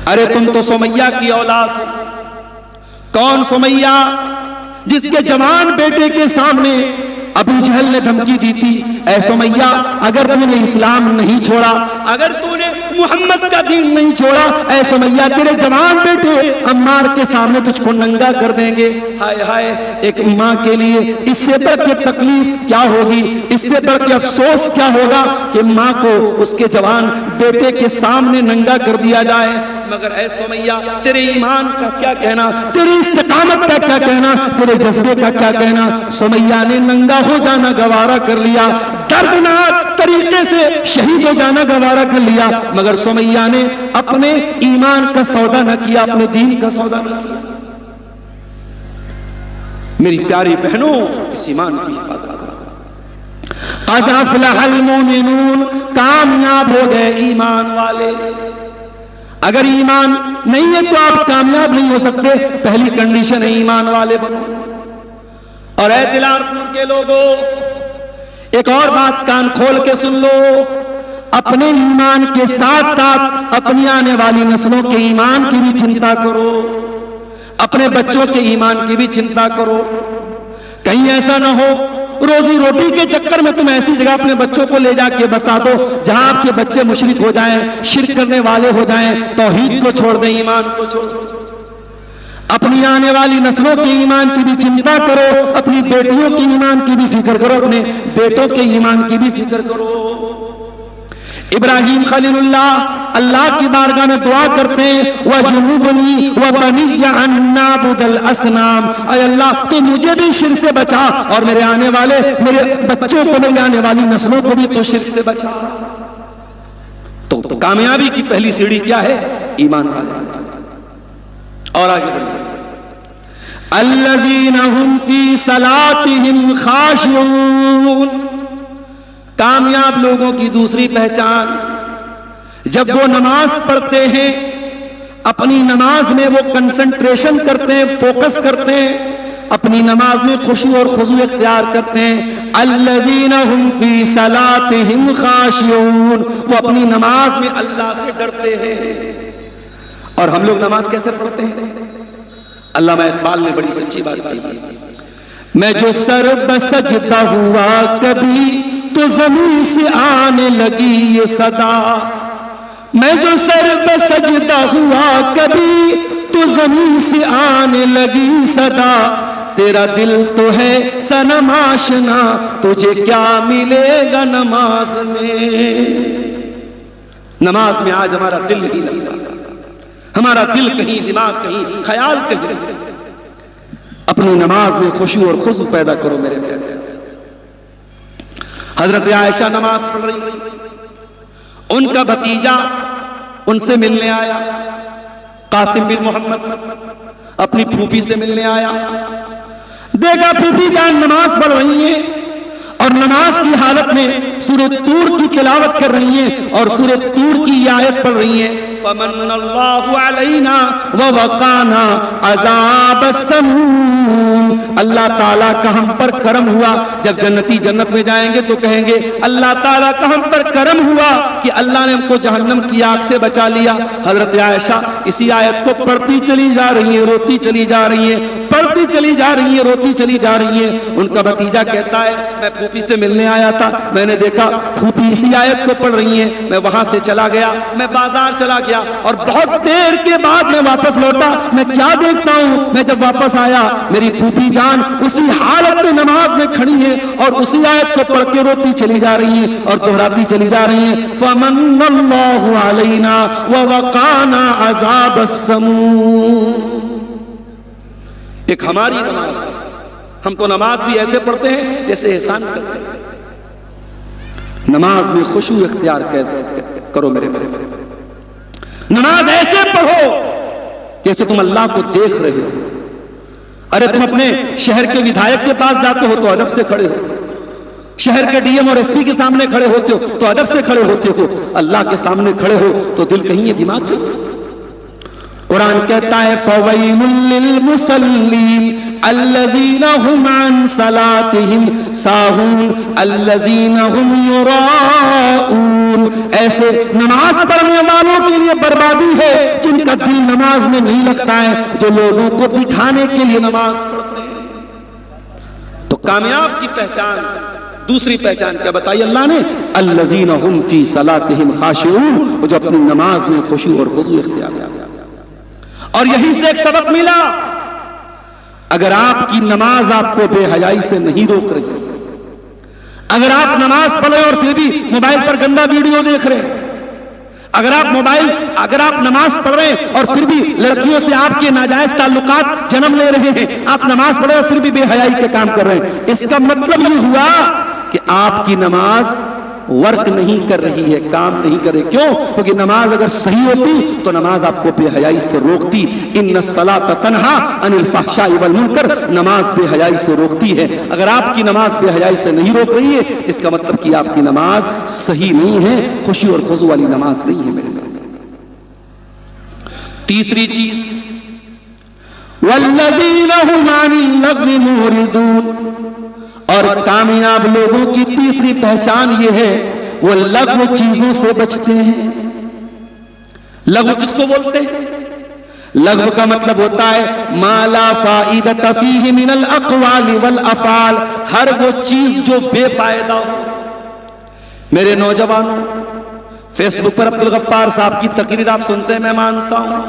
ارے تم تو سمیہ کی اولاد ہو۔ کون سمیہ؟ جس کے جوان بیٹے کے سامنے ابو جہل نے دھمکی دی تھی، اے سمیہ اگر تو نے اسلام نہیں چھوڑا، اگر تو نے محمد کا دین نہیں چھوڑا، اے سمیہ تیرے جوان بیٹے عمار کے سامنے تجھ کو ننگا کر دیں گے۔ ہائے ہائے، ایک ماں کے لیے اس سے بڑھ کے تکلیف کیا ہوگی، اس سے بڑھ کے افسوس کیا ہوگا کہ ماں کو اس کے جوان بیٹے کے سامنے ننگا کر دیا جائے۔ مگر اے سمیہ تیرے ایمان کا کیا کہنا، تیری استقامت کا کیا کہنا، تیرے جذبے کا کیا کہنا؟ سمیہ نے ننگا ہو جانا گوارا کر لیا، دردناک طریقے سے شہید ہو جانا گوارا کر لیا، مگر سمیہ نے اپنے ایمان کا سودا نہ کیا، اپنے دین کا سودا نہ کیا۔ میری پیاری بہنوں، اس ایمان کی حفاظت کرو۔ قد افلح المؤمنون، کامیاب ہو گئے ایمان والے۔ اگر ایمان نہیں ہے تو آپ کامیاب نہیں ہو سکتے، پہلی کنڈیشن ہے ایمان والے بنو۔ اور اے دلار پور کے لوگوں، ایک اور بات کان کھول کے سن لو، اپنے ایمان کے ساتھ ساتھ اپنی آنے والی نسلوں کے ایمان کی بھی چنتا کرو، اپنے بچوں کے ایمان کی بھی چنتا کرو۔ کہیں ایسا نہ ہو روزی روٹی کے چکر میں تم ایسی جگہ اپنے بچوں کو لے جا کے بسا دو جہاں آپ کے بچے مشرک ہو جائیں، شرک کرنے والے ہو جائیں، توحید کو چھوڑ دیں، ایمان کو چھوڑ دیں۔ اپنی آنے والی نسلوں کے ایمان کی بھی چنتا کرو، اپنی بیٹیوں کے ایمان کی بھی فکر کرو، اپنے بیٹوں کے ایمان کی بھی فکر کرو۔ ابراہیم خلیل اللہ کی بارگاہ میں دعا کرتے ہیں، وَجُنُوبْنِي وَبَنِيَّ أَن نَّعْبُدَ الْأَصْنَامَ، اے اللہ تو مجھے بھی شرک سے بچا اور میرے آنے والے میرے بچوں کو، میری آنے والی نسلوں کو بھی تو شرک سے بچا۔ تو کامیابی کی پہلی سیڑھی کیا ہے؟ ایمان والے بننا۔ اور آگے بڑھیں، الَّذِينَ هُمْ فِي صَلَاتِهِمْ خَاشِعُونَ، کامیاب لوگوں کی دوسری پہچان، جب وہ نماز پڑھتے ہیں اپنی نماز میں وہ کنسنٹریشن کرتے ہیں، فوکس کرتے ہیں، اپنی نماز میں خشوع اور خضوع اختیار کرتے ہیں۔ الذین هم فی صلاتهم خاشعون، وہ اپنی نماز میں اللہ سے ڈرتے ہیں۔ اور ہم لوگ نماز کیسے پڑھتے ہیں؟ علامہ اقبال نے بڑی سچی بات کہی، میں جو سر بسجدہ ہوا کبھی تو زمین سے آنے لگی یہ صدا، میں جو سر پہ سجدہ ہوا کبھی تو زمین سے آنے لگی صدا، تیرا دل تو ہے صنم آشنا تجھے کیا ملے گا نماز میں۔ نماز میں آج ہمارا دل نہیں لگتا، ہمارا دل کہیں، دماغ کہیں، خیال کہیں۔ اپنی نماز میں خشوع اور خضوع پیدا کرو میرے پیارے ساتھ۔ حضرت عائشہ نماز پڑھ رہی تھی، ان کا بھتیجا ان سے ملنے آیا، قاسم بن محمد اپنی پھوپھی سے ملنے آیا، دیکھا پھوپھی جان نماز پڑھ رہی ہیں اور نماز کی حالت میں سورہ طور کی تلاوت کر رہی ہیں اور سورہ طور کی یہ آیت پڑھ رہی ہیں، فمن اللہ علینا ووقانا عذاب السموم، اللہ تعالیٰ کا ہم پر کرم ہوا۔ جب جنتی جنت میں جائیں گے تو کہیں گے اللہ تعالیٰ کا ہم پر کرم ہوا کہ اللہ نے ہم کو جہنم کی آگ سے بچا لیا۔ حضرت عائشہ اسی آیت کو پڑھتی چلی جا رہی ہیں، روتی چلی جا رہی ہیں، پڑھتی چلی جا رہی ہیں، روتی چلی جا رہی ہیں۔ ان کا بھتیجا کہتا ہے میں پھوپھی سے ملنے آیا تھا، میں نے دیکھا پھوپھی اسی آیت کو پڑھ رہی ہیں، میں وہاں سے چلا گیا، میں بازار چلا گیا اور بہت دیر کے بعد میں واپس لوٹا، میں کیا دیکھتا ہوں، میں جب واپس آیا میری پھوپھی جان اسی حالت میں نماز میں کھڑی ہیں اور اسی آیت کو پڑھ کے روتی چلی جا رہی ہیں اور دہراتی چلی جا رہی ہیں، فمن اللہ علینا ووقانا عذاب السموم۔ ایک ہماری نماز ہے، ہم تو نماز بھی ایسے پڑھتے ہیں جیسے احسان کرتے ہیں۔ نماز میں خشوع اختیار کرو میرے بھائی، نماز ایسے پڑھو جیسے تم اللہ کو دیکھ رہے ہو۔ ارے تم اپنے شہر کے ودھائک کے پاس جاتے ہو تو ادب سے کھڑے ہوتے ہو، شہر کے ڈی ایم اور ایس پی کے سامنے کھڑے ہوتے ہو تو ادب سے کھڑے ہوتے ہو، اللہ کے سامنے کھڑے ہو تو دل کہیں ہے دماغ کہیں۔ قرآن کہتا ہے فَوَيْلٌ لِّلْمُصَلِّينَ الَّذِينَ هُمْ عَنْ صَلَاتِهِمْ سَاهُونَ الَّذِينَ هُمْ يُرَاءُونَ، ایسے نماز پڑھنے والوں کے لیے بربادی ہے جن کا دل نماز میں نہیں لگتا ہے جو لوگوں کو دکھانے کے لیے نماز پڑھتے ہیں۔ تو کامیاب کی پہچان، دوسری پہچان کیا بتائی اللہ نے؟ الذین هم فی صلاتہم خاشعون، وہ جو اپنی نماز میں خشوع اور خضوع اختیار کرتے۔ اور یہی سے ایک سبق ملا، اگر آپ کی نماز آپ کو بے حیائی سے نہیں روک رہی، اگر آپ نماز پڑھ رہے اور پھر بھی موبائل پر گندا ویڈیو دیکھ رہے، اگر آپ نماز پڑھ رہے ہیں اور پھر بھی لڑکیوں سے آپ کے ناجائز تعلقات جنم لے رہے ہیں، آپ نماز پڑھ رہے اور پھر بھی بے حیائی کے کام کر رہے ہیں، اس کا مطلب یہ ہوا کہ آپ کی نماز ورک نہیں کر رہی ہے، کام نہیں کر رہی۔ کیوں؟ کیونکہ نماز اگر صحیح ہوتی تو نماز آپ کو بے حیائی سے روکتی۔ ان الصلاۃ تنہا عن الفحشاء والمنکر، نماز بے حیائی سے روکتی ہے۔ اگر آپ کی نماز بے حیائی سے نہیں روک رہی ہے، اس کا مطلب کہ آپ کی نماز صحیح نہیں ہے، خشوع اور خضوع والی نماز نہیں ہے میرے ساتھ۔ تیسری چیز، والذین هم عن اللغو معرضون، اور کامیاب لوگوں کی تیسری پہچان یہ ہے وہ لغو چیزوں سے بچتے ہیں۔ لغو کس کو بولتے ہیں؟ لغو کا مطلب ہوتا ہے ما لا فائدۃ فیہ من الاقوال والافعال، ہر وہ چیز جو بے فائدہ ہو۔ میرے نوجوانوں، فیس بک پر عبدالغفار صاحب کی تقریر آپ سنتے ہیں، میں مانتا ہوں،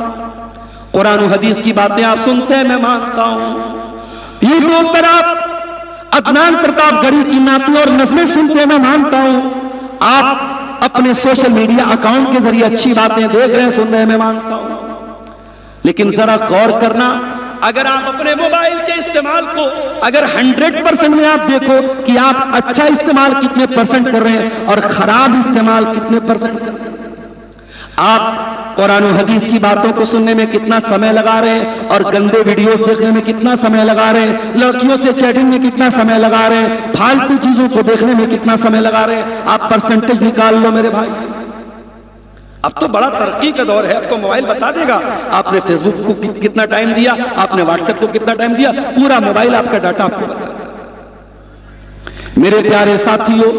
قرآن و حدیث کی باتیں آپ سنتے ہیں، میں مانتا ہوں، یوٹیوب پر آپ عدنان پرتاپ گڑھی کی نعتیں اور نظمیں سنتے ہیں، میں مانتا ہوں، آپ اپنے سوشل میڈیا اکاؤنٹ کے ذریعے اچھی باتیں دیکھ رہے ہیں، سن رہے ہیں، میں مانتا ہوں، لیکن ذرا غور کرنا، اگر آپ اپنے موبائل کے استعمال کو اگر 100% میں آپ دیکھو کہ آپ اچھا استعمال کتنے پرسنٹ کر رہے ہیں اور خراب استعمال کتنے پرسنٹ کر رہے ہیں، آپ قرآن و حدیث کی باتوں کو سننے میں کتنا سمے لگا رہے ہیں اور گندے ویڈیوز دیکھنے میں کتنا سمے لگا رہے ہیں، لڑکیوں سے چیٹنگ میں کتنا سمے لگا رہے ہیں، پھالتو چیزوں کو دیکھنے میں کتنا سمے لگا رہے ہیں، آپ پرسنٹیج نکال لو میرے بھائی۔ اب تو بڑا ترقی کا دور ہے، اب تو موبائل بتا دے گا آپ نے فیس بک کو کتنا ٹائم دیا، آپ نے واٹس ایپ کو کتنا ٹائم دیا، پورا موبائل آپ کا ڈاٹا آپ کو بتا دے گا۔ میرے پیارے ساتھیوں،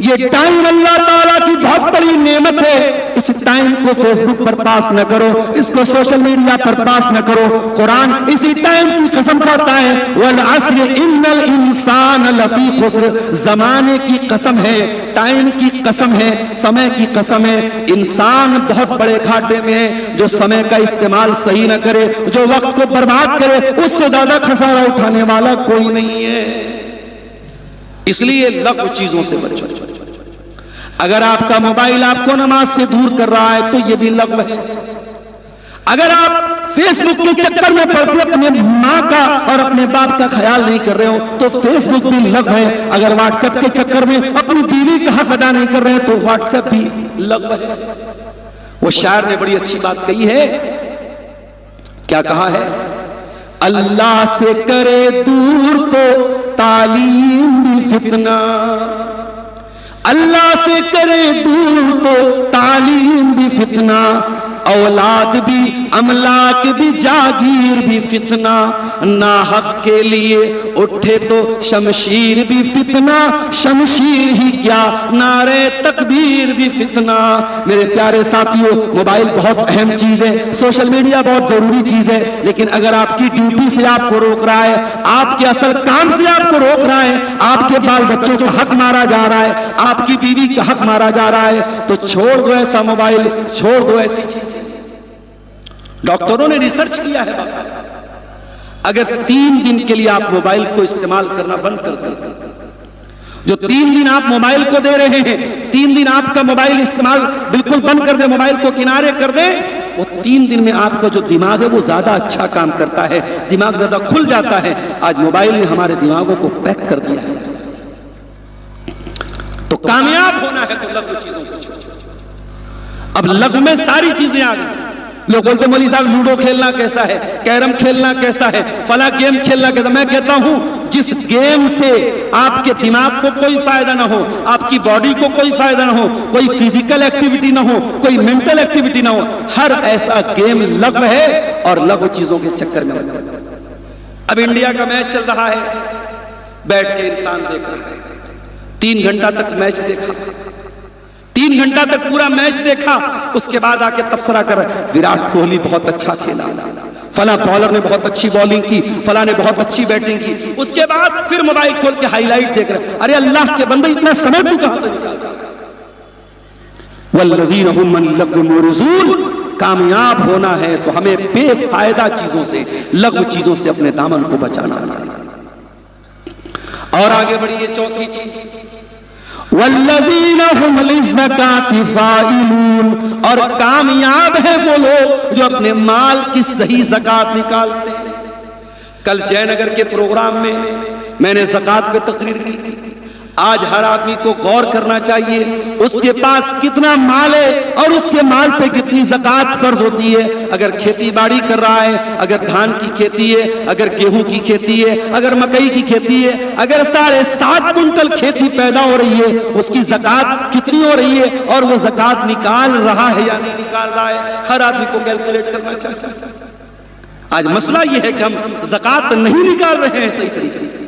یہ ٹائم اللہ تعالیٰ کی بہت بڑی نعمت ہے، اس ٹائم کو فیس بک پر پاس نہ کرو، اس کو سوشل میڈیا پر پاس نہ کرو۔ قرآن اسی ٹائم کی قسم کھاتا ہے والعصر ان الانسان لفی خسر، زمانے کی قسم ہے، ٹائم کی قسم ہے، سمے کی قسم ہے، انسان بہت بڑے گھاٹے میں ہے۔ جو سمے کا استعمال صحیح نہ کرے، جو وقت کو برباد کرے، اس سے زیادہ خسارہ اٹھانے والا کوئی نہیں ہے۔ اس لیے لغو چیزوں سے بچو۔ اگر آپ کا موبائل آپ کو نماز سے دور کر رہا ہے تو یہ بھی لغو ہے۔ اگر آپ فیس بک کے چکر میں پڑتے اپنے ماں کا اور اپنے باپ کا خیال نہیں کر رہے ہو تو فیس بک بھی لغو ہے۔ اگر واٹس ایپ کے چکر میں اپنی بیوی کا حق ادا نہیں کر رہے تو واٹس ایپ بھی لغو ہے۔ وہ شاعر نے بڑی اچھی بات کہی ہے، کیا کہا ہے؟ اللہ سے کرے دور تو تعلیم بھی فتنہ، اللہ سے کرے دور تو تعلیم بھی فتنہ، اولاد بھی املاک بھی جاگیر بھی فتنہ، ناحق کے لیے اٹھے تو شمشیر بھی فتنہ، شمشیر ہی کیا نعرے تکبیر بھی فتنہ۔ میرے پیارے ساتھیوں، موبائل بہت اہم چیز ہے، سوشل میڈیا بہت ضروری چیز ہے، لیکن اگر آپ کی ڈیوٹی سے آپ کو روک رہا ہے، آپ کے اصل کام سے آپ کو روک رہا ہے، آپ کے بال بچوں کا حق مارا جا رہا ہے، آپ کی بیوی کا حق مارا جا رہا ہے، تو چھوڑ دو ایسا موبائل، چھوڑ دو ایسی چیزیں۔ ڈاکٹروں نے ریسرچ کیا ہے، اگر 3 دن کے لیے آپ موبائل کو استعمال کرنا بند کر دیں، جو 3 دن آپ موبائل کو دے رہے ہیں، 3 دن آپ کا موبائل استعمال بالکل بند کر دیں، موبائل کو کنارے کر دیں، وہ 3 دن میں آپ کا جو دماغ ہے وہ زیادہ اچھا کام کرتا ہے، دماغ زیادہ کھل جاتا ہے۔ آج موبائل نے ہمارے دماغوں کو پیک کر دیا ہے۔ تو کامیاب ہونا ہے تو لغو چیزوں کو چھوڑو۔ اب لغو میں ساری چیزیں آ گئی۔ لوگ بولتے ہیں مولوی صاحب لوڈو کھیلنا کیسا ہے، کیرم کھیلنا کیسا ہے، فلاں گیم کھیلنا کیسا ہے۔ میں کہتا ہوں جس گیم سے آپ کے دماغ کو کوئی فائدہ نہ ہو، آپ کی باڈی کو کوئی فائدہ نہ ہو، کوئی فزیکل ایکٹیویٹی نہ ہو، کوئی مینٹل ایکٹیویٹی نہ ہو، ہر ایسا گیم لغو ہے اور لغو چیزوں کے چکر میں۔ اب انڈیا کا میچ چل رہا ہے، بیٹھ کے انسان دیکھ رہا ہے، 3 گھنٹہ تک میچ دیکھا، 3 گھنٹہ تک پورا میچ دیکھا، اس کے بعد آ کے تبصرہ کر وراٹ کوہلی بہت اچھا کھیلا، فلاں بالر نے بہت اچھی بالنگ کی، فلاں نے بہت اچھی بیٹنگ کی. اس کے بعد پھر موبائل کھول کے ہائی لائٹ دیکھ رہے. ارے اللہ کے بندے اتنا سمے تو کہاں سے نکالتا ہے؟ والذین هم من اللغو معرضون. کامیاب ہونا ہے تو ہمیں بے فائدہ چیزوں سے، لغو چیزوں سے اپنے دامن کو بچانا پڑے گا. اور آگے بڑھیے چوتھی چیز، والذین هم للزکاة فاعلون. اور کامیاب ہیں وہ لوگ جو اپنے مال کی صحیح زکات نکالتے ہیں. کل جے نگر کے پروگرام میں نے زکات پہ تقریر کی تھی. آج ہر آدمی کو غور کرنا چاہیے اس کے پاس کتنا مال ہے اور اس کے مال پہ کتنی زکات فرض ہوتی ہے. اگر کھیتی باڑی کر رہا ہے، اگر دھان کی کھیتی ہے، اگر گیہوں کی کھیتی ہے، اگر مکئی کی کھیتی ہے، اگر 7.5 کنٹل کھیتی پیدا ہو رہی ہے، اس کی زکات کتنی ہو رہی ہے اور وہ زکات نکال رہا ہے یا نہیں نکال رہا ہے، ہر آدمی کو کیلکولیٹ کرنا چاہیے. آج مسئلہ یہ ہے کہ ہم زکات نہیں نکال رہے ہیں صحیح طریقے سے،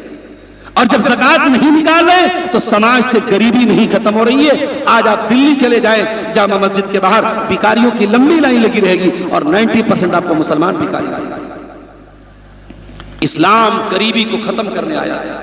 اور جب زکات نہیں نکال رہے تو سماج سے غریبی نہیں ختم ہو رہی ہے. آج آپ دلی چلے جائیں، جامع مسجد کے باہر بھکاریوں کی لمبی لائن لگی رہے گی اور 90% آپ کو مسلمان بھکاری ملیں گے. اسلام غریبی کو ختم کرنے آیا تھا.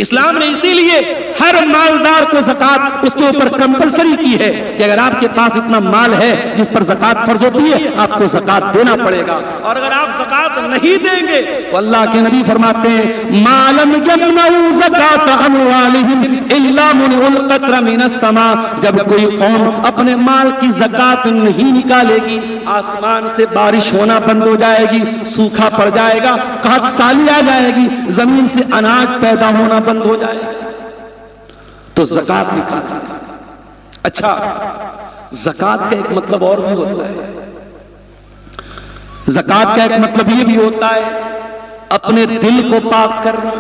اسلام نے اسی لیے ہر مالدار کو زکات اس کے اوپر کمپلسری کی ہے کہ اگر آپ کے پاس اتنا مال ہے جس پر زکات فرض ہوتی ہے، آپ کو زکات دینا پڑے گا. اور اگر آپ زکات نہیں دیں گے تو اللہ کے نبی فرماتے ہیں مَالَمْ يَمْنَعُوا زَكَاةَ أَمْوَالِهِمْ إِلَّا مُنِعُ الْقَطْرَ مِنَ السَّمَاءِ. جب کوئی قوم اپنے مال کی زکات نہیں نکالے گی، آسمان سے بارش ہونا بند ہو جائے گی، سوکھا پڑ جائے گا، قحط سالی آ جائے گی، زمین سے اناج پیدا ہونا بند ہو جائے گا. تو زکات نکالتے ہیں. اچھا، زکات کا ایک مطلب اور بھی ہوتا ہے. زکات کا ایک مطلب یہ بھی ہوتا ہے اپنے دل کو پاک کرنا.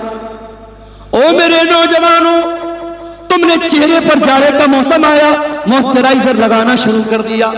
او میرے نوجوانوں، تم نے چہرے پر جاڑے کا موسم آیا، موئسچرائزر لگانا شروع کر دیا،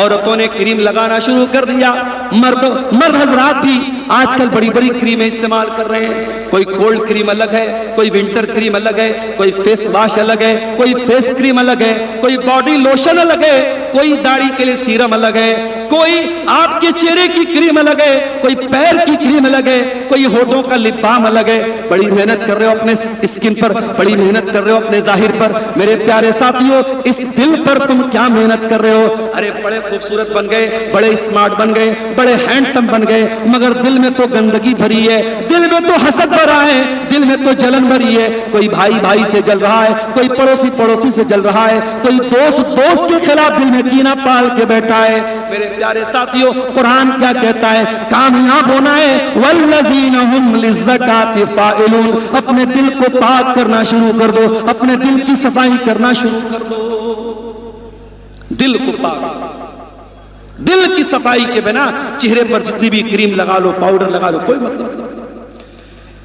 عورتوں نے کریم لگانا شروع کر دیا، مرد حضرات بھی آج کل بڑی بڑی کریمیں استعمال کر رہے ہیں. کوئی کولڈ کریم الگ ہے، کوئی ونٹر کریم الگ ہے، کوئی فیس واش الگ ہے، کوئی فیس کریم الگ ہے، کوئی باڈی لوشن الگ ہے، کوئی داڑھی کے لیے سیرم الگ ہے، کوئی آپ کے چہرے کی کریم الگ ہے، کوئی پیر کی کریم الگ ہے، کوئی ہونٹوں کا لپ بام الگ ہے. بڑی محنت کر رہے ہو اپنے اسکن پر، بڑی محنت کر رہے ہو اپنے ظاہر پر. میرے پیارے ساتھیوں، اس دل پر تم کیا محنت کر رہے ہو؟ ارے بڑے خوبصورت بن گئے، بڑے اسمارٹ بن گئے، بڑے ہینڈسم بن گئے، مگر دل میں تو گندگی بھری ہے، دل میں تو حسد بھرا ہے، دل میں تو جلن بھری ہے. کوئی بھائی بھائی سے جل رہا ہے، کوئی پڑوسی پڑوسی سے جل رہا ہے، کوئی دوست دوست کے خلاف دل میں کینہ پال کے بیٹھا ہے. میرے پیارے ساتھیوں، قرآن کیا کہتا ہے؟ کامیاب ہونا ہے والذین هم للزکاة فاعلون. اپنے دل کو پاک کرنا شروع کر دو، اپنے دل کی صفائی کرنا شروع کر دو. دل کو پاک، دل کی صفائی کے بنا چہرے پر جتنی بھی کریم لگا لو، پاؤڈر لگا لو، کوئی مطلب نہیں.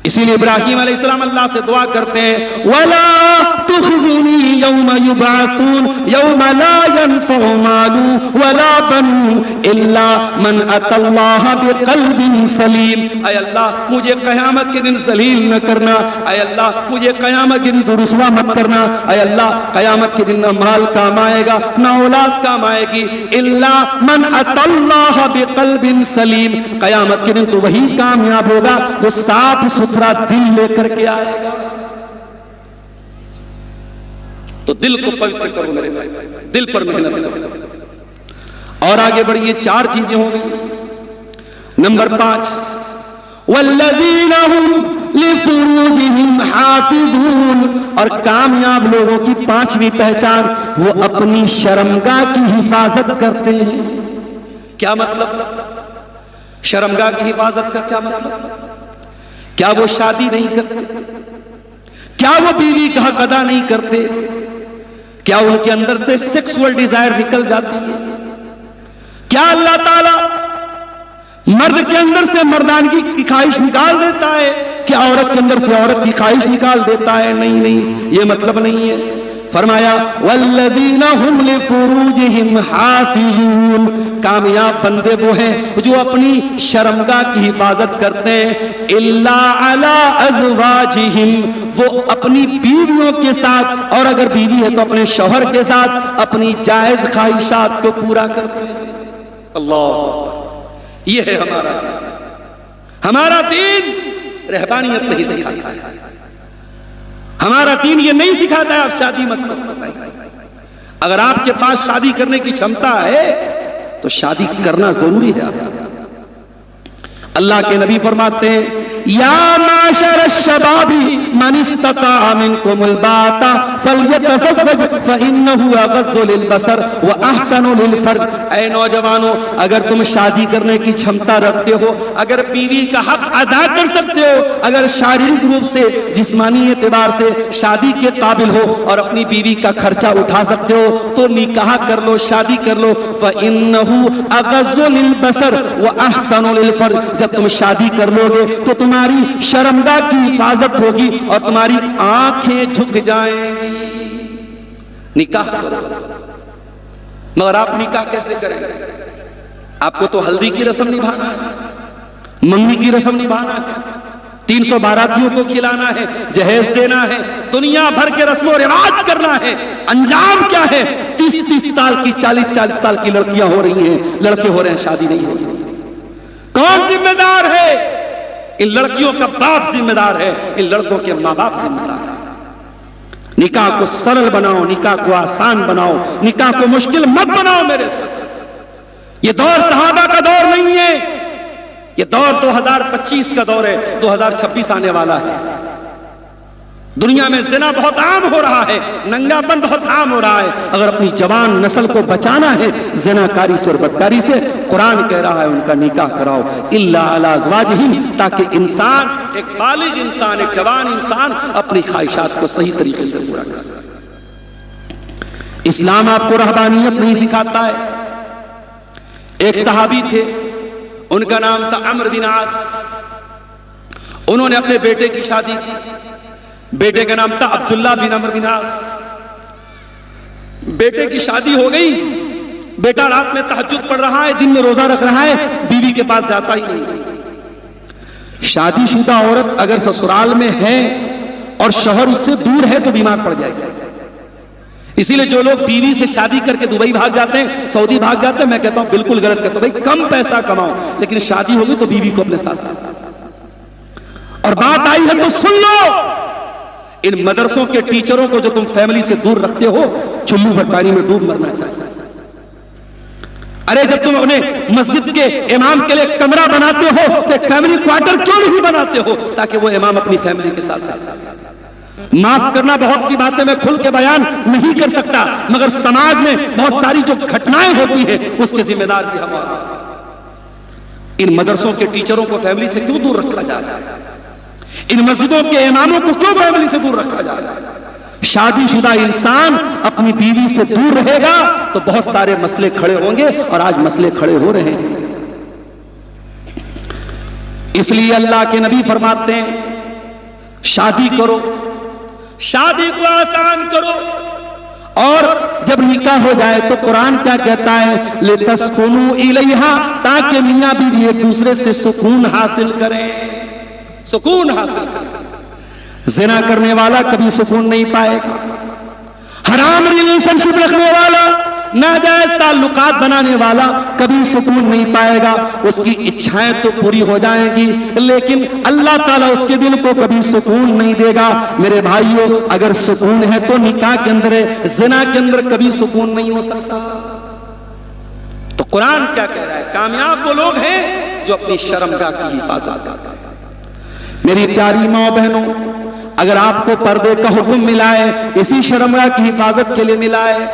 اسی لیے ابراہیم علیہ السلام اللہ سے دعا کرتے ہیں وَلَا تُخْزِنِي يَوْمَ يُبْعَثُونَ يَوْمَ لَا يَنْفَعُ مَالٌ وَلَا بَنُونَ إِلَّا مَنْ أَتَى اللَّهَ بِقَلْبٍ سَلِيمٍ. اے اللہ مجھے قیامت کے دن ذلیل نہ کرنا، اے اللہ مجھے قیامت کے دن رسوا مت کرنا، اے اللہ قیامت کے دن نہ مال کام آئے گا نہ اولاد کام آئے گی. إِلَّا مَنْ أَتَى اللَّهَ بِقَلْبٍ سَلِيمٍ. قیامت کے دن تو وہی کامیاب ہوگا جو صاف ستھرا دل لے کر کے آئے گا. تو دل کو پوتر کرو میرے بھائی، دل پر محنت کرو. اور آگے بڑھیے، 4 چیزیں ہوں گی. نمبر 5 والذین هم لفروجہم حافظون. اور کامیاب لوگوں کی 5ویں پہچان، وہ اپنی شرمگاہ کی حفاظت کرتے ہیں. کیا مطلب؟ شرمگاہ کی حفاظت کا کیا مطلب؟ کیا وہ شادی نہیں کرتے؟ کیا وہ بیوی کا حق ادا نہیں کرتے؟ کیا ان کے اندر سے سیکسول ڈیزائر نکل جاتی ہے؟ کیا اللہ تعالی مرد کے اندر سے مردانگی کی خواہش نکال دیتا ہے کہ عورت کے اندر سے عورت کی خواہش نکال دیتا ہے؟ نہیں، یہ مطلب نہیں ہے. فرمایا والذین هم لفروجہم حافظون، کامیاب بندے وہ ہیں جو اپنی شرمگاہ کی حفاظت کرتے ہیں، الا علی ازواجہم، وہ اپنی بیویوں کے ساتھ، اور اگر بیوی ہے تو اپنے شوہر کے ساتھ اپنی جائز خواہشات کو پورا کرتے ہیں۔ اللہ اکبر، یہ ہے ہمارا دین۔ ہمارا دین رہبانیت نہیں سکھاتا ہے، ہمارا دین یہ نہیں سکھاتا ہے آپ شادی مت کرو۔ اگر آپ کے پاس شادی کرنے کی چھمتا ہے تو شادی کرنا ضروری ہے آپ کو۔ اللہ کے نبی فرماتے ہیں یا معاشر الشباب من استطاع منکم الباءۃ فلیتزوج فانه اغض للبصر واحسن للفرج، اے نوجوانوں اگر تم شادی کرنے کی چھمتا رکھتے ہو، اگر بیوی کا حق ادا کر سکتے ہو، اگر شاریرک روپ سے جسمانی اعتبار سے شادی کے قابل ہو اور اپنی بیوی کا خرچہ اٹھا سکتے ہو تو نکاح کر لو، شادی کر لو۔ فانه اغض للبصر واحسن للفرج، جب تم شادی کر لو گے تو تمہاری شرمگاہ کی حفاظت ہوگی اور تمہاری آنکھیں جھک جائیں گی۔ نکاح کرو، مگر آپ نکاح کیسے کریں گے؟ آپ کو تو ہلدی کی رسم نبھانا ہے، منگنی کی رسم نبھانا ہے، 300 باراتیوں کو کھلانا ہے، جہیز دینا ہے، دنیا بھر کے رسم و رواج کرنا ہے۔ انجام کیا ہے؟ 30 سال کی 40 سال کی لڑکیاں ہو رہی ہیں، لڑکے ہو رہے ہیں، شادی نہیں ہو رہی۔ کون ذمہ دار ہے؟ ان لڑکیوں کا باپ ذمہ دار ہے، ان لڑکوں کے ماں باپ ذمہ دار ہے۔ نکاح کو سرل بناؤ، نکاح کو آسان بناؤ، نکاح کو مشکل مت بناؤ میرے ساتھ۔ یہ دور صحابہ کا دور نہیں ہے، یہ دور 2025 کا دور ہے، 2026 آنے والا ہے۔ دنیا میں زنا بہت عام ہو رہا ہے، ننگا پن بہت عام ہو رہا ہے۔ اگر اپنی جوان نسل کو بچانا ہے زنا کاری سے اور بدکاری سے، قرآن کہہ رہا ہے ان کا نکاح کراؤ الا علی ازواجہم، تاکہ انسان، ایک بالغ انسان، ایک جوان انسان اپنی خواہشات کو صحیح طریقے سے پورا کر سکے۔ اسلام آپ کو رہبانیت نہیں سکھاتا ہے۔ ایک صحابی تھے، ان کا نام تھا عمرو بن عاص، انہوں نے اپنے بیٹے کی شادی کی، بیٹے کا نام تھا عبداللہ بن عمرو بن عاص۔ بیٹے کی شادی ہو گئی، بیٹا رات میں تہجد پڑھ رہا ہے، دن میں روزہ رکھ رہا ہے، بیوی کے پاس جاتا ہی نہیں۔ شادی شدہ عورت اگر سسرال میں ہے اور شوہر اس سے دور ہے تو بیمار پڑ جائے گی۔ اسی لیے جو لوگ بیوی سے شادی کر کے دبئی بھاگ جاتے ہیں، سعودی بھاگ جاتے ہیں، میں کہتا ہوں بالکل غلط کہتا ہوں، بھائی کم پیسہ کماؤ لیکن شادی ہوگی تو بیوی کو اپنے ساتھ لاؤ۔ اور بات آئی ہے تو سن لو، ان مدرسوں کے ٹیچروں کو جو تم فیملی سے دور رکھتے ہو، چلو بھٹاری میں ڈوب مرنا چاہیے۔ ارے جب تم اپنے مسجد کے امام کے لیے کمرہ بناتے ہو تو ایک فیملی کوارٹر کیوں نہیں بناتے ہو تاکہ وہ امام اپنی فیملی کے ساتھ رہ سکے؟ معاف کرنا، بہت سی باتیں میں کھل کے بیان نہیں کر سکتا، مگر سماج میں بہت ساری جو گھٹنائیں ہوتی ہیں اس کے ذمہ دار بھی ہم اور آپ۔ ان مدرسوں کے ٹیچروں کو فیملی سے کیوں دور رکھا جا رہا ہے؟ ان مسجدوں کے اماموں کو کیوں فیملی سے دور رکھا جا رہا ہے؟ شادی شدہ انسان اپنی بیوی سے دور رہے گا تو بہت سارے مسئلے کھڑے ہوں گے، اور آج مسئلے کھڑے ہو رہے ہیں۔ اس لیے اللہ کے نبی فرماتے ہیں شادی کرو، شادی کو آسان کرو، اور جب نکاح ہو جائے تو قرآن کیا کہتا ہے؟ لِتَسْكُنُوا إِلَيْهَا، تاکہ میاں بیوی ایک دوسرے سے سکون حاصل کریں، سکون حاصل کریں۔ زنا کرنے والا کبھی سکون نہیں پائے گا، حرام ریلیشن شپ رکھنے والا، ناجائز تعلقات بنانے والا کبھی سکون نہیں پائے گا۔ اس کی اچھائیں تو پوری ہو جائیں گی لیکن اللہ تعالیٰ اس کے دل کو کبھی سکون نہیں دے گا۔ میرے بھائیوں، اگر سکون ہے تو نکاح کے اندر ہے، زنا کے اندر کبھی سکون نہیں ہو سکتا۔ تو قرآن کیا کہہ رہا ہے؟ کامیاب وہ لوگ ہیں جو اپنی شرمگاہ کی حفاظت کرتے ہیں۔ میری پیاری ماں بہنوں، اگر آپ کو پردے کا حکم ملا ہے، اسی شرمگاہ کی حفاظت کے لیے ملا ہے،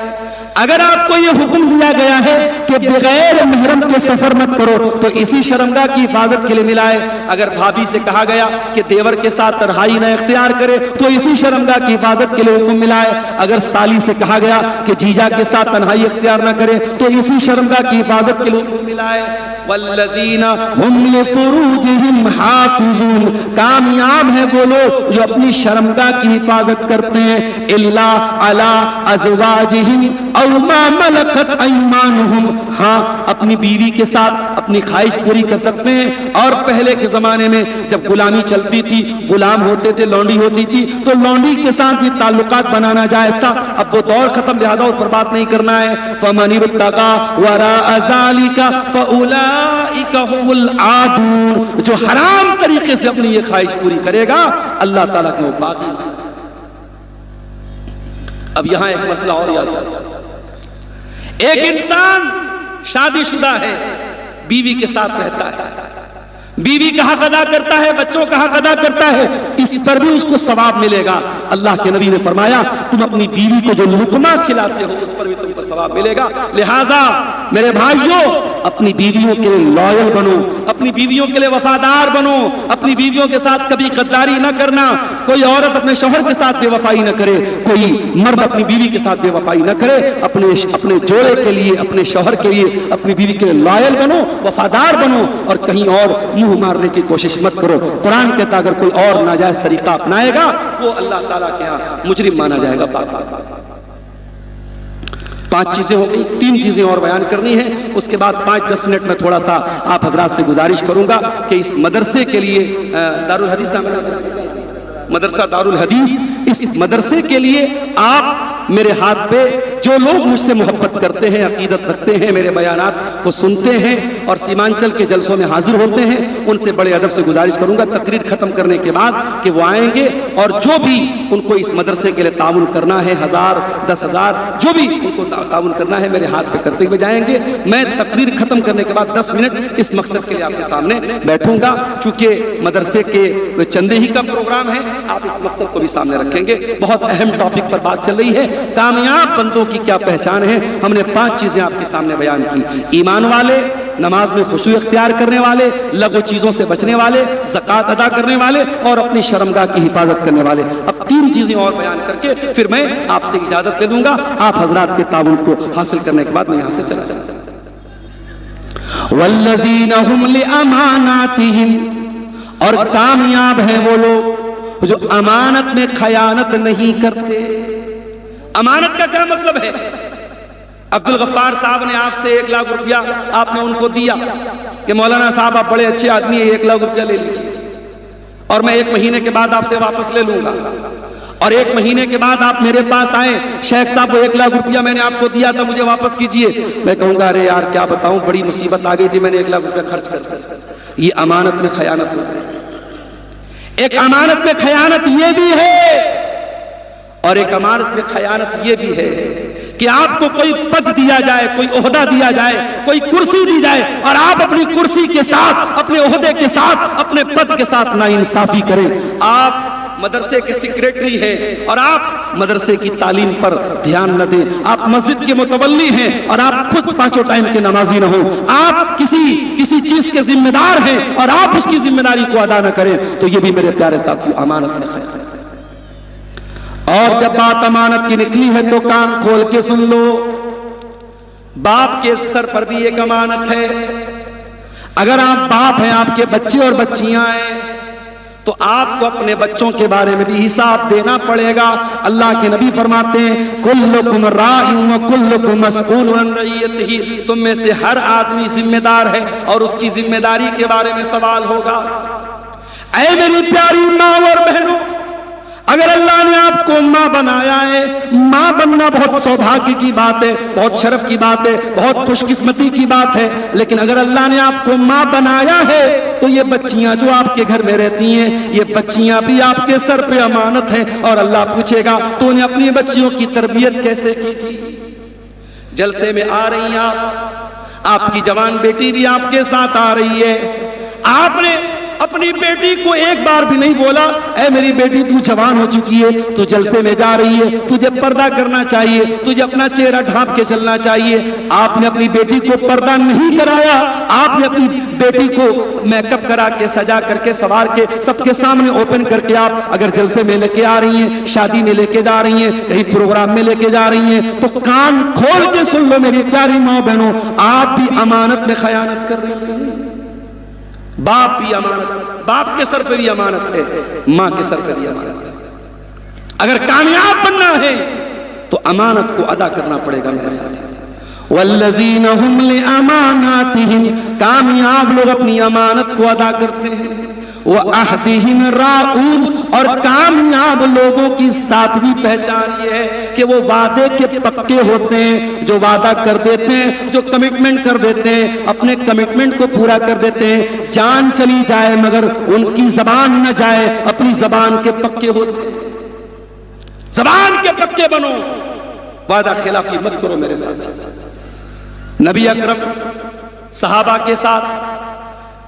اگر آپ کو یہ حکم دیا گیا ہے کہ بغیر محرم کے سفر مت کرو تو اسی شرمگاہ کی حفاظت کے لیے ملا ہے. اگر بھابھی سے کہا گیا کہ دیور کے ساتھ تنہائی نہ اختیار کرے تو اسی شرمگاہ کی حفاظت کے لیے حکم ملا ہے. اگر سالی سے کہا گیا کہ جیجا کے ساتھ تنہائی اختیار نہ کرے تو اسی شرمگاہ کی حفاظت کے لیے حکم ملا ہے. والذین هم لفروجہم حافظون، کامیاب ہیں وہ لوگ جو اپنی شرمگاہ کی حفاظت کرتے ہیں. الا علی ازواجہم او ما ملکت ایمانہم، ہاں اپنی بیوی کے ساتھ اپنی خواہش پوری کر سکتے ہیں. اور پہلے کے زمانے میں جب غلامی چلتی تھی، غلام ہوتے تھے، لونڈی ہوتی تھی، تو لونڈی کے ساتھ بھی تعلقات بنانا جائز تھا. اب وہ دور ختم، لہذا اس پر بات نہیں کرنا ہے. فمن ابتغى وراء ذلك فاولئک هم العادون، جو حرام طریقے سے اپنی یہ خواہش پوری کرے گا اللہ تعالیٰ کے وہ باغی مانا جائے. اب یہاں ایک مسئلہ اور یاد رکھو. ایک انسان شادی شدہ ہے، بیوی کے ساتھ رہتا ہے، بیوی کا حق ادا کرتا ہے، بچوں کا حق ادا کرتا ہے، اس پر بھی اس کو ثواب ملے گا. اللہ کے نبی نے فرمایا تم اپنی بیوی کو جو لقمہ کھلاتے ہو اس پر بھی تم کو ثواب ملے گا. لہٰذا میرے بھائیوں اپنی بیویوں کے لیے لائل بنو، اپنی بیویوں کے لیے وفادار بنو، اپنی بیویوں کے ساتھ کبھی غداری نہ کرنا. کوئی عورت اپنے شوہر کے ساتھ بے وفائی نہ کرے، کوئی مرد اپنی بیوی کے ساتھ بے وفائی نہ کرے. اپنے جوڑے کے لیے، اپنے شوہر کے لیے، اپنی بیوی کے لیے لائل بنو، وفادار بنو، اور کہیں اور منہ مارنے کی کوشش مت کرو. قرآن کہتا اگر کوئی اور ناجائز طریقہ اپنائے گا وہ اللہ تعالیٰ کے ہاں مجرم مانا جائے گا. 5 چیزیں ہو گئی، 3 چیزیں اور بیان کرنی ہیں. اس کے بعد 5-10 منٹ میں تھوڑا سا آپ حضرات سے گزارش کروں گا کہ اس مدرسے کے لیے دارالحدیث نام ہے مدرسہ دارالحدیث، اس مدرسے کے لیے آپ میرے ہاتھ پہ جو لوگ مجھ سے محبت کرتے ہیں، عقیدت رکھتے ہیں، میرے بیانات کو سنتے ہیں اور سیمانچل کے جلسوں میں حاضر ہوتے ہیں، ان سے بڑے ادب سے گزارش کروں گا تقریر ختم کرنے کے بعد کہ وہ آئیں گے اور جو بھی ان کو اس مدرسے کے لیے تعاون کرنا ہے، 1000 10,000 جو بھی ان کو تعاون کرنا ہے میرے ہاتھ پہ کرتے ہوئے جائیں گے. میں تقریر ختم کرنے کے بعد 10 منٹ اس مقصد کے لیے آپ کے سامنے بیٹھوں گا. چونکہ مدرسے کے چندے ہی کا پروگرام ہے، آپ اس مقصد کو بھی سامنے رکھیں گے. بہت اہم ٹاپک پر بات چل رہی ہے، کامیاب بندوں کی کیا پہچان ہے. ہم نے 5 چیزیں آپ کے سامنے بیان کی: ایمان والے، نماز میں خشوع اختیار کرنے والے، لغو چیزوں سے بچنے والے، زکوٰۃ ادا کرنے والے، اور اپنی شرمگاہ کی حفاظت کرنے والے. اب 3 چیزیں اور بیان کر کے پھر میں آپ سے اجازت لے لوں گا. آپ حضرات کے تعاون کو حاصل کرنے کے بعد میں یہاں سے چلا جاؤں گا. والذین هم لاماناتہم، اور کامیاب ہیں وہ لوگ جو امانت میں خیانت نہیں کرتے. امانت کا کیا مطلب ہے؟ عبدالغفار صاحب نے آپ سے 1 لاکھ روپیہ آپ نے ان کو دیا کہ مولانا صاحب آپ بڑے اچھے آدمی ہیں، 1 لاکھ روپیہ لے لیجیے اور میں 1 مہینے کے بعد آپ سے واپس لے لوں گا. اور 1 مہینے کے بعد آپ میرے پاس آئیں، شیخ صاحب وہ 1 لاکھ روپیہ میں نے آپ کو دیا تھا مجھے واپس کیجیے. میں کہوں گا ارے یار کیا بتاؤں، بڑی مصیبت آ گئی تھی، میں نے 1 لاکھ روپیہ خرچ کر دیا. یہ امانت میں خیانت ہو گئی. ایک امانت میں خیانت یہ بھی ہے اور ایک امانت میں خیانت یہ بھی ہے کہ آپ کو کوئی پد دیا جائے، کوئی عہدہ دیا جائے، کوئی کرسی دی جائے اور آپ اپنی کرسی کے ساتھ، اپنے عہدے کے ساتھ، اپنے پد کے ساتھ ناانصافی کریں. آپ مدرسے کے سیکریٹری ہیں اور آپ مدرسے کی تعلیم پر دھیان نہ دیں. آپ مسجد کے متولی ہیں اور آپ خود 5 ٹائم کے نمازی نہ ہوں. آپ کسی چیز کے ذمہ دار ہیں اور آپ اس کی ذمہ داری کو ادا نہ کریں. تو یہ بھی میرے پیارے ساتھیو امانت میں خیانت. اور جب بات امانت کی نکلی ہے تو کان کھول کے سن لو، باپ کے سر پر بھی ایک امانت ہے. اگر آپ باپ ہیں، آپ کے بچے اور بچیاں ہیں تو آپ کو اپنے بچوں کے بارے میں بھی حساب دینا پڑے گا. اللہ کے نبی فرماتے ہیں کلکم راع وکلکم مسئول عن رعیتہ، تم میں سے ہر آدمی ذمہ دار ہے اور اس کی ذمہ داری کے بارے میں سوال ہوگا. اے میری پیاری ماں اور بہنوں، اگر اللہ نے آپ کو ماں بنایا ہے، ماں بننا بہت سوبھاگیہ کی بات ہے، بہت شرف کی بات ہے، بہت خوش قسمتی کی بات ہے. لیکن اگر اللہ نے آپ کو ماں بنایا ہے تو یہ بچیاں جو آپ کے گھر میں رہتی ہیں، یہ بچیاں بھی آپ کے سر پہ امانت ہیں اور اللہ پوچھے گا تو نے اپنی بچیوں کی تربیت کیسے کی تھی. جلسے میں آ رہی ہیں آپ کی جوان بیٹی بھی آپ کے ساتھ آ رہی ہے، آپ نے اپنی بیٹی کو ایک بار بھی نہیں بولا اے میری بیٹی تو جوان ہو چکی ہے, تو جلسے میں جا رہی ہے, تجھے پردہ کرنا چاہیے, تجھے اپنا چہرہ ڈھانپ کے چلنا چاہیے. آپ نے اپنی بیٹی کو پردہ نہیں کرایا, آپ نے اپنی بیٹی کو میک اپ کرا کے, سجا کر کے, سوار کے, سب کے سامنے اوپن کر کے آپ اگر جلسے میں لے کے آ رہی ہیں, شادی میں لے کے جا رہی ہیں, کہیں پروگرام میں لے کے جا رہی ہیں, تو کان کھول کے سن لو میری پیاری ماں بہنوں, آپ بھی امانت میں خیانت کر رہی ہیں. باپ بھی امانت, باپ کے سر پہ بھی امانت ہے, ماں کے سر پہ بھی امانت ہے. اگر کامیاب بننا ہے تو امانت کو ادا کرنا پڑے گا میرے ساتھ. والذین هم لاماناتہم, کامیاب لوگ اپنی امانت کو ادا کرتے ہیں. وعہدہم راعون, اور کامیاب لوگوں کی ساتویں پہچان یہ ہے کہ وہ وعدے کے پکے ہوتے ہیں, جو وعدہ کر دیتے ہیں, جو کمٹمنٹ کر دیتے ہیں, اپنے کمٹمنٹ کو پورا کر دیتے ہیں. جان چلی جائے مگر ان کی زبان نہ جائے, اپنی زبان کے پکے ہوتے ہیں. زبان کے پکے بنو, وعدہ خلافی مت کرو میرے ساتھ. نبی اکرم صحابہ کے ساتھ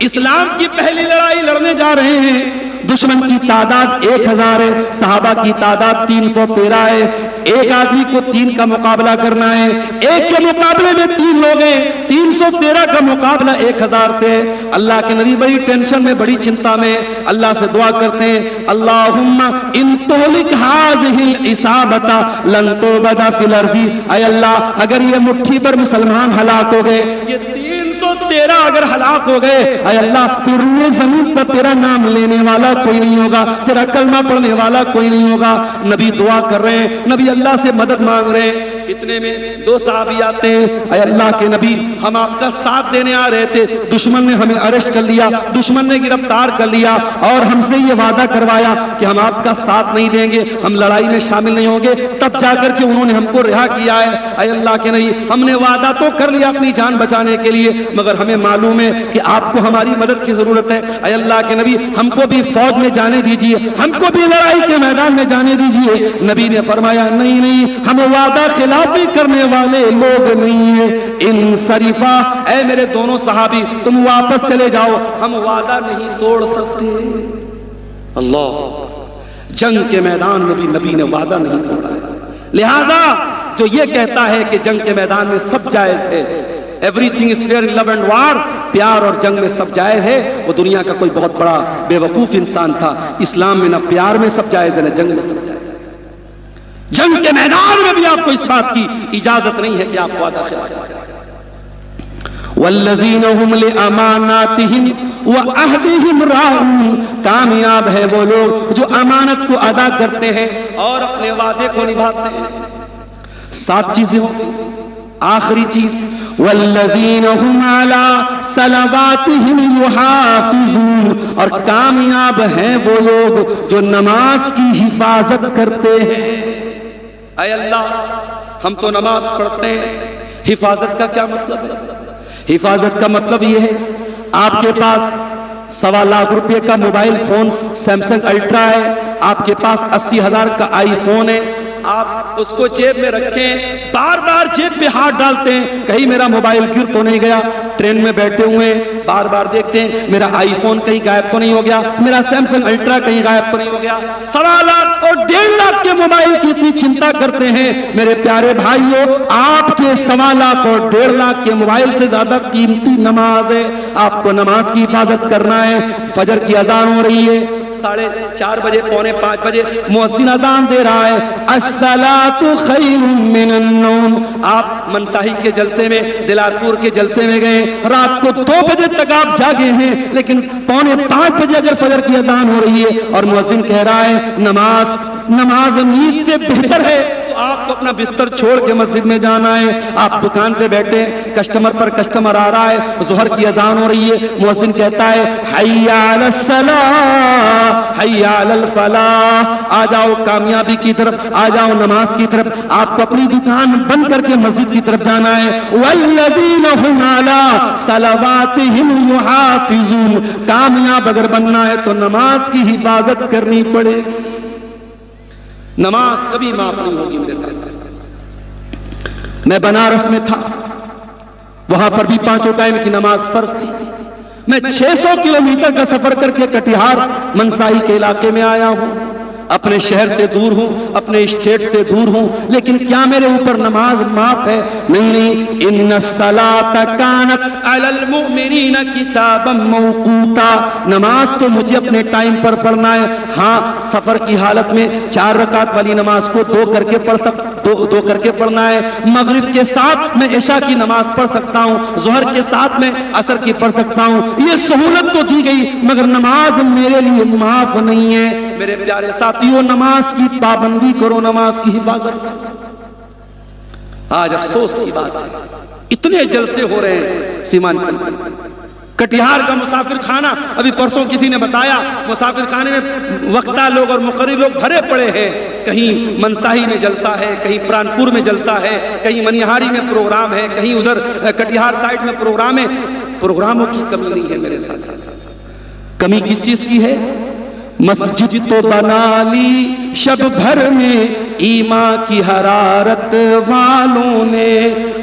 اسلام کی پہلی لڑائی لڑنے جا رہے ہیں. دشمن کی تعداد 1000 ہے, صحابہ کی تعداد 313 ہے. ایک آدمی کو 3 کا مقابلہ کرنا ہے, ایک کے مقابلے میں 3 لوگ ہیں, 313 کا مقابلہ 1000 سے. اللہ کے نبی بڑی ٹینشن میں, بڑی چنتا میں, اللہ سے دعا کرتے ہیں اللہم ان تہلک ہذہ العصابۃ لن تعبد فی الارض. اے اللہ اگر یہ مٹھی پر مسلمان ہلاک ہو گئے, یہ 313 اگر ہلاک ہو گئے, اے اللہ پھر روئے زمین پر تیرا نام لینے والا کوئی نہیں ہوگا, تیرا کلمہ پڑھنے والا کوئی نہیں ہوگا. نبی دعا کر رہے ہیں, نبی اللہ سے مدد مانگ رہے ہیں. اتنے میں 2 صحابی آتے ہیں, اے اللہ کے نبی ہم آپ کا ساتھ دینے آ رہے تھے, دشمن نے ہمیں اریسٹ کر لیا, دشمن نے گرفتار کر لیا اور ہم سے یہ وعدہ کروایا کہ ہم آپ کا ساتھ نہیں دیں گے, ہم لڑائی میں شامل نہیں ہوں گے, تب جا کر کے انہوں نے ہم کو رہا کیا ہے. اے اللہ کے نبی ہم نے وعدہ تو کر لیا اپنی جان بچانے کے لیے, مگر ہمیں معلوم ہے کہ آپ کو ہماری مدد کی ضرورت ہے. اے اللہ کے نبی ہم کو بھی فوج میں جانے دیجئے, ہم کو بھی لڑائی کے میدان میں جانے دیجئے. نبی نے فرمایا نہیں نہیں, ہم وعدہ خلافی کرنے والے لوگ نہیں ہیں. انصرفا, اے میرے دونوں صحابی تم واپس چلے جاؤ, ہم وعدہ نہیں توڑ سکتے. اللہ, جنگ کے میدان میں بھی نبی نے وعدہ نہیں توڑا ہے. لہذا جو یہ کہتا ہے کہ جنگ کے میدان میں سب جائز ہے, everything is fair in love and war, پیار اور جنگ میں سب جائز ہے, وہ دنیا کا کوئی بہت بڑا بے وقوف انسان تھا. اسلام میں نہ پیار میں سب جائز ہے نہ جنگ میں سب جائز ہے. جنگ کے میدان میں بھی آپ کو اس بات کی اجازت نہیں ہے کہ آپ وعدہ خلاف کریں. والذین هم لاماناتہم وعہدہم راعون, کامیاب ہے وہ لوگ جو امانت کو ادا کرتے ہیں اور اپنے وعدے کو نبھاتے ہیں. 7 چیزیں ہوں. آخری چیز والذین هم علی صلواتہم یحافظون, اور کامیاب ہیں وہ لوگ جو نماز کی حفاظت کرتے ہیں. اے اللہ ہم تو نماز پڑھتے ہیں, حفاظت کا کیا مطلب ہے؟ حفاظت کا مطلب یہ ہے آپ کے پاس 1.25 لاکھ روپے کا موبائل فون سیمسنگ الٹرا ہے, آپ کے پاس 80,000 کا آئی فون ہے, آپ اس کو جیب میں رکھیں, بار بار جیب پہ ہاتھ ڈالتے ہیں کہیں میرا موبائل گر تو نہیں گیا. ٹرین میں بیٹھے ہوئے ہیں, بار بار دیکھتے ہیں میرا آئی فون کہیں غائب تو نہیں ہو گیا, میرا سیمسنگ الٹرا کہیں غائب تو نہیں ہو گیا. 1.25 لاکھ اور 1.5 لاکھ کے موبائل کی اتنی چنتا کرتے ہیں. میرے پیارے بھائیوں, آپ کے 1.25 لاکھ اور 1.5 لاکھ کے موبائل سے زیادہ قیمتی نماز ہے. آپ کو نماز کی حفاظت کرنا ہے. فجر کی اذان ہو رہی ہے, 4:30 بجے, 4:45 بجے مؤذن اذان دے رہا ہے, الصلاۃ خیر من النوم. آپ منصاحی کے جلسے میں, دلال پور کے جلسے میں گئے, رات کو 2 بجے تک آپ جاگے ہیں, لیکن 4:45 بجے اگر فجر کی اذان ہو رہی ہے اور مؤذن کہہ رہا ہے نماز نیند سے بہتر ہے, تو آپ کو اپنا بستر چھوڑ کے مسجد میں جانا ہے. آپ دکان پہ بیٹھے, کسٹمر پر کسٹمر آ رہا ہے, ظہر کی اذان ہو رہی ہے, مؤذن کہتا ہے حی علی الصلاۃ حی علی الفلاح, آ جاؤ کامیابی کی طرف, آ جاؤ نماز کی طرف. آپ کو اپنی دکان بند کر کے مسجد کی طرف جانا ہے. والذین هم علی صلواتہم یحافظون, کامیاب اگر بننا ہے تو نماز کی حفاظت کرنی پڑے گی. نماز کبھی معاف نہیں ہوگی میرے ساتھ. میں بنارس میں تھا, وہاں پر بھی 5 ٹائم کی نماز فرض تھی. میں 600 کلومیٹر کا سفر کر کے کٹیہار منسائی کے علاقے میں آیا ہوں، اپنے شہر سے دور ہوں، اپنے اسٹیٹ سے دور ہوں، لیکن کیا میرے اوپر نماز معاف ہے؟ نہیں۔ ان الصلاۃ کانت علی المؤمنین کتابا موقوتا، نماز تو مجھے اپنے ٹائم پر پڑھنا ہے۔ ہاں، سفر کی حالت میں 4 رکعت والی نماز کو 2 کر کے پڑھنا ہے۔ مغرب کے ساتھ میں عشاء کی نماز پڑھ سکتا ہوں، ظہر کے ساتھ میں عصر کی پڑھ سکتا ہوں، یہ سہولت تو دی گئی، مگر نماز میرے لیے معاف نہیں ہے۔ میرے پیارے ساتھیوں، نماز کی پابندی کرو، نماز کی حفاظت کرو۔ آج افسوس کی بات ہے، اتنے جلسے ہو رہے ہیں سیمانچل میں، کٹیہار کا مسافر خانہ، ابھی پرسوں کسی نے بتایا مسافر خانے میں وقتہ لوگ اور مقرر لوگ بھرے پڑے ہیں، کہیں منساہی میں جلسہ ہے، کہیں پرانپور میں جلسہ ہے، کہیں منیہاری میں پروگرام ہے، کہیں ادھر کٹیہار سائٹ میں پروگرام ہے۔ پروگراموں کی کمی نہیں ہے میرے ساتھ، کمی کس چیز کی ہے؟ مسجد تو بنا لی شب بھر میں ایمان کی حرارت والوں نے،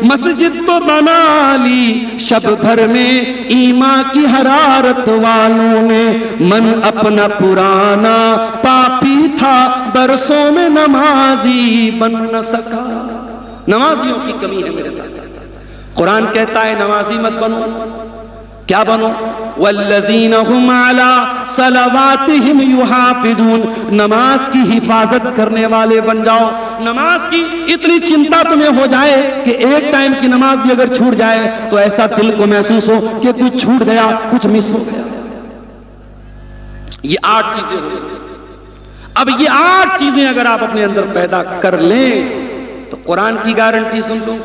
مسجد تو بنا لی شب بھر میں ایمان کی حرارت والوں نے، من اپنا پرانا پاپی تھا برسوں میں نمازی بن نہ سکا۔ نمازیوں کی کمی ہے میرے ساتھ۔ قرآن کہتا ہے نمازی مت بنو، کیا بنو؟ والذین هم علی صلواتہم یحافظون، نماز کی حفاظت کرنے والے بن جاؤ۔ نماز کی اتنی چنتا تمہیں ہو جائے کہ ایک ٹائم کی نماز بھی اگر چھوٹ جائے تو ایسا دل کو محسوس ہو کہ کچھ چھوٹ گیا، کچھ مس ہو گیا۔ یہ 8 چیزیں ہو گئی۔ اب یہ 8 چیزیں اگر آپ اپنے اندر پیدا کر لیں تو قرآن کی گارنٹی سن لو،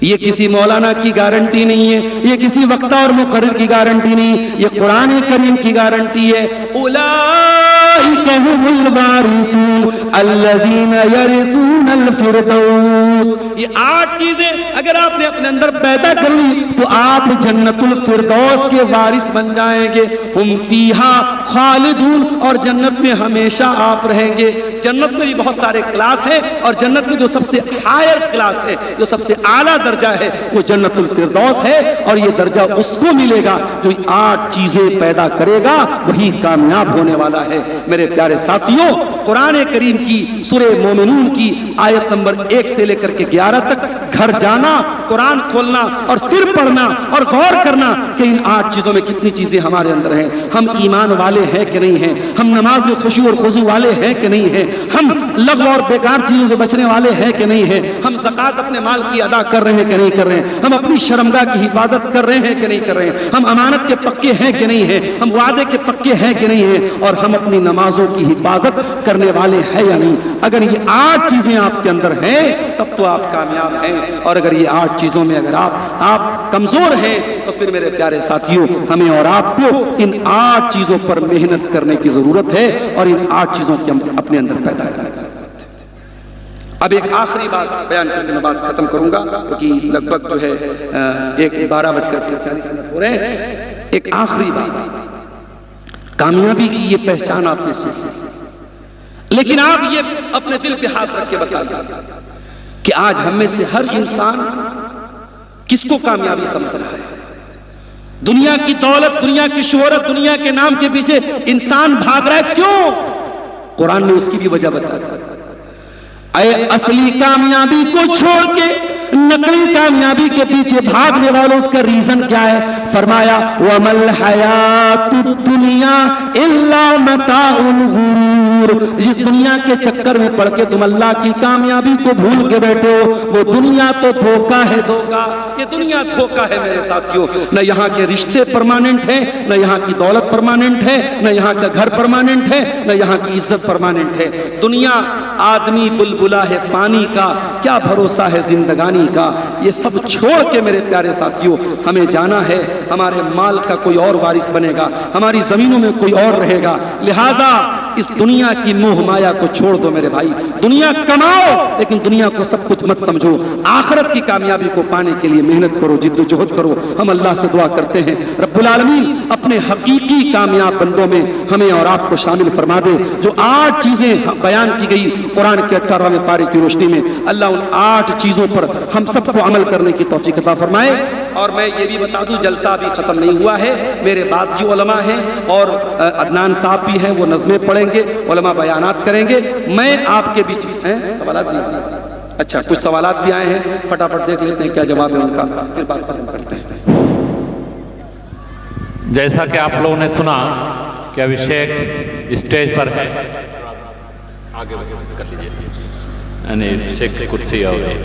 یہ کسی مولانا کی گارنٹی نہیں ہے، یہ کسی وقتہ اور مقرر کی گارنٹی نہیں، یہ قرآن کریم کی گارنٹی ہے۔ اولئک هم الوارثون الذین یرثون الفردوس۔ یہ 8 چیزیں اگر آپ نے اپنے اندر پیدا کر لی تو آپ جنت الفردوس کے وارث بن جائیں گے۔ ہم فیہا خالدون، اور جنت میں ہمیشہ آپ رہیں گے۔ جنت میں بھی بہت سارے کلاس ہیں، اور جنت میں جو سب سے ہائر کلاس ہے، جو سب سے اعلیٰ درجہ ہے، وہ جنت الفردوس ہے، اور یہ درجہ اس کو ملے گا جو 8 چیزیں پیدا کرے گا، وہی کامیاب ہونے والا ہے۔ میرے پیارے ساتھیوں، قرآن کریم کی سورہ مومنون کی آیت نمبر 1 سے لے کر کے 11 تک گھر جانا، قرآن کھولنا اور پھر پڑھنا اور غور کرنا کہ ان 8 چیزوں میں کتنی چیزیں ہمارے اندر ہیں۔ ہم ایمان والے ہیں کہ نہیں ہیں؟ ہم نماز میں خشوع اور خضوع والے ہیں کہ نہیں ہیں؟ ہم لغو اور بیکار چیزوں سے بچنے والے ہیں کہ نہیں ہیں؟ ہم زکوٰۃ اپنے مال کی ادا کر رہے ہیں کہ نہیں کر رہے ہیں؟ ہم اپنی شرمگاہ کی حفاظت کر رہے ہیں کہ نہیں کر رہے ہیں؟ ہم امانت کے پکے ہیں کہ نہیں ہیں؟ ہم وعدے کے پکے ہیں کہ نہیں ہیں؟ اور ہم اپنی نمازوں کی حفاظت کرنے والے ہیں یا نہیں؟ اگر یہ 8 چیزیں آپ کے اندر ہیں تب تو آپ کامیاب ہیں، اور اگر یہ 8 چیزوں میں اگر آپ کمزور ہیں تو پھر میرے پیارے ساتھیوں، ہمیں اور آپ کو ان 8 چیزوں پر محنت کرنے کی ضرورت ہے، اور ان 8 چیزوں کی ہم اپنے اندر پیدا کرنے کی ضرورت ہے۔ اب ایک آخری بات بیان کر کے میں بات ختم کروں گا، کیونکہ لگ بھگ جو ہے 12:40 ہو رہے ہیں۔ ایک آخری بات، کامیابی کی یہ پہچان آپ نے سنی، لیکن آپ یہ اپنے دل پہ ہاتھ رکھ کے بتائیے کہ آج ہم میں سے ہر انسان کس کو کامیابی سمجھ رہا ہے؟ دنیا کی دولت، دنیا کی شہرت، دنیا کے نام کے پیچھے انسان بھاگ رہا ہے، کیوں؟ قرآن نے اس کی بھی وجہ بتا دی۔ اے اصلی کامیابی کو چھوڑ کے نقلی کامیابی کے پیچھے بھاگنے والوں، اس کا ریزن کیا ہے؟ فرمایا وَمَا الْحَيَاةُ الدُّنْيَا إِلَّا مَتَاعُ الْغُرُورِ، جس دنیا کے چکر میں پڑھ کے تم اللہ کی کامیابی کو بھول کے بیٹھے ہو، وہ دنیا تو دھوکہ ہے، دھوکہ۔ یہ دنیا دھوکہ ہے میرے ساتھیوں۔ نہ یہاں کے رشتے پرماننٹ ہیں، نہ یہاں کی دولت پرماننٹ ہے، نہ یہاں کا گھر پرماننٹ ہے، نہ یہاں کی عزت پرماننٹ ہے۔ دنیا آدمی بلبلا ہے پانی کا، کیا بھروسہ ہے زندگانی کا۔ یہ سب چھوڑ کے میرے پیارے ساتھیوں ہمیں جانا ہے۔ ہمارے مال کا کوئی اور وارث بنے گا، ہماری زمینوں میں کوئی اور رہے گا، لہذا اس دنیا کی موہ مایا کو چھوڑ دو میرے بھائی۔ دنیا کماؤ لیکن دنیا کو سب کچھ مت سمجھو، آخرت کی کامیابی کو پانے کے لیے محنت کرو، جد و جہد کرو۔ ہم اللہ سے دعا کرتے ہیں رب العالمین اپنے حقیقی کامیاب بندوں میں ہمیں اور آپ کو شامل فرما دے۔ جو 8 چیزیں بیان کی گئی قرآن کے 18ویں پارے کی روشنی میں، اللہ ان 8 چیزوں پر ہم سب کو عمل کرنے کی توفیق عطا فرمائے۔ اور میں یہ بھی بتا دوں جلسہ ابھی ختم نہیں ہوا ہے، میرے بعد جو علماء ہیں اور عدنان صاحب بھی ہیں وہ نظمیں پڑھیں گے، علماء بیانات کریں گے، میں آپ کے بیچ میں سوالات بھی اچھا کچھ سوالات بھی آئے ہیں، فٹافٹ دیکھ لیتے ہیں کیا جواب ہے ان کا، پھر بات ختم کرتے ہیں۔ جیسا کہ آپ لوگوں نے سنا کہ ابھی شیخ اسٹیج پر ہے، آگے کر لیجیے، یعنی شیخ کی کرسی ہوگی۔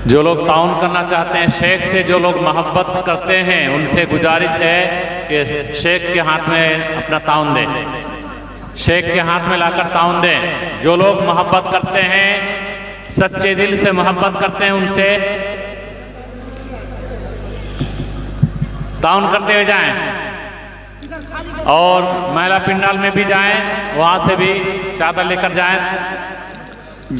جو لوگ تعاون کرنا چاہتے ہیں شیخ سے، جو لوگ محبت کرتے ہیں ان سے گزارش ہے کہ شیخ کے ہاتھ میں اپنا تعاون دیں، شیخ کے ہاتھ میں لا کر تعاون دیں۔ جو لوگ محبت کرتے ہیں، سچے دل سے محبت کرتے ہیں، ان سے تعاون کرتے ہوئے جائیں، اور میلہ پنڈال میں بھی جائیں، وہاں سے بھی چادر لے کر جائیں۔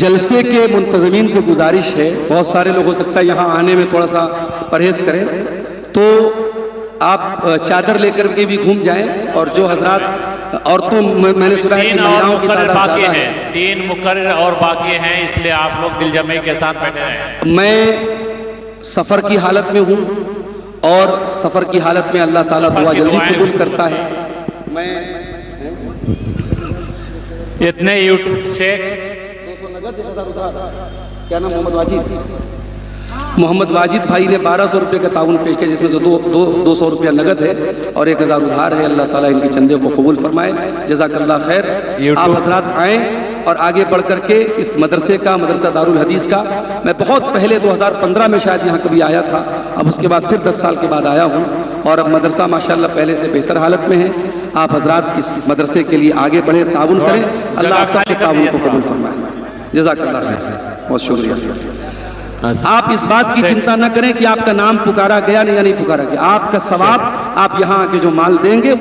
جلسے کے منتظمین سے گزارش ہے، بہت سارے لوگ ہو سکتا ہے یہاں آنے میں تھوڑا سا پرہیز کریں، تو آپ چادر لے کر کے بھی گھوم جائیں، اور جو حضرات عورتوں میں نے سنا ہے کہ مہیلاؤں کی تعداد زیادہ ہے، 3 مقرر اور باقی ہیں، اس لیے آپ لوگ دل جمعی کے ساتھ بیٹھے رہیں۔ میں سفر کی حالت میں ہوں، اور سفر کی حالت میں اللہ تعالیٰ دعا جلدی قبول کرتا ہے۔ میں اتنے شیخ کیا نام محمد واجد بھائی نے 1200 روپے کا تعاون پیش کیا، جس میں سے 200 روپیہ نگد ہے اور 1000 ادھار ہے۔ اللہ تعالیٰ ان کے چندے کو قبول فرمائے، جزاک اللہ خیر۔ آپ حضرات آئیں اور آگے بڑھ کر کے اس مدرسے کا، مدرسہ دارالحدیث کا، میں بہت پہلے 2015 میں شاید یہاں کبھی آیا تھا، اب اس کے بعد پھر 10 سال کے بعد آیا ہوں، اور اب مدرسہ ماشاءاللہ پہلے سے بہتر حالت میں ہے۔ آپ حضرات اس مدرسے کے لیے آگے بڑھیں، تعاون کریں، اللہ آپ سب کے تعاون کو قبول فرمائے، جزاک اللہ خیر، بہت شکریہ۔ آپ اس بات کی چنتا نہ کریں کہ آپ کا نام پکارا گیا یا نہیں پکارا گیا، آپ کا ثواب آپ یہاں کے جو مال دیں گے